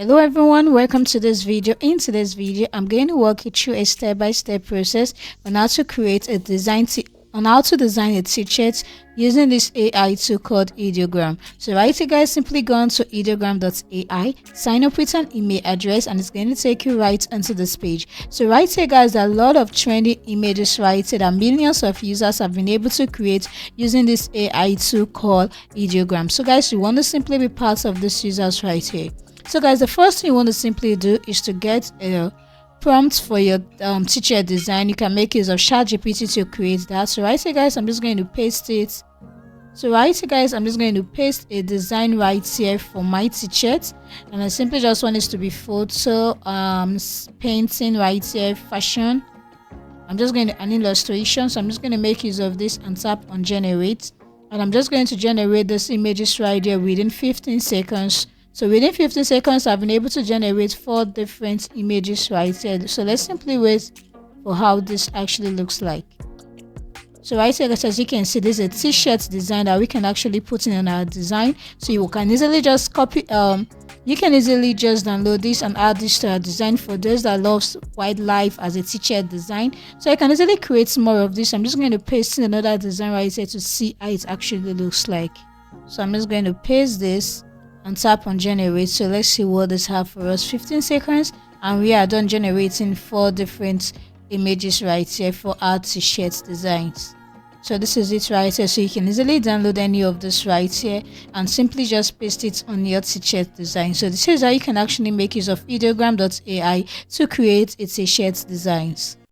Hello everyone, welcome to this video. In today's video, I'm going to walk you through a step-by-step process on how to create a design a t-shirt using this AI tool called Ideogram. So right here guys, simply go on to ideogram.ai, sign up with an email address, and it's going to take you right onto this page. So right here guys, there are a lot of trending images right here that millions of users have been able to create using this AI tool called Ideogram. So guys, you want to simply be part of these users right here. So guys, the first thing you want to simply do is to get a prompt for your t-shirt design. You can make use of ChatGPT to create that. So right here guys, I'm just going to paste it. So right here guys, I'm just going to paste a design right here for my t-shirt, and I simply just want this to be photo, painting right here, fashion. I'm just going to an illustration, so I'm just going to make use of this and tap on generate, and I'm just going to generate this images right here within 15 seconds. So within 15 seconds, I've been able to generate 4 different images right here. So let's simply wait for how this actually looks like. So right here, as you can see, this is a t-shirt design that we can actually put in our design. So you can easily just copy, you can easily just download this and add this to our design for those that loves wildlife as a t-shirt design. So I can easily create more of this. I'm just going to paste in another design right here to see how it actually looks like. So I'm just going to paste this and tap on generate. So let's see what this have for us. 15 seconds and we are done generating 4 different images right here for our t-shirt designs. So this is it right here. So you can easily download any of this right here and simply just paste it on your t-shirt design. So this is how you can actually make use of ideogram.ai to create a t-shirt designs.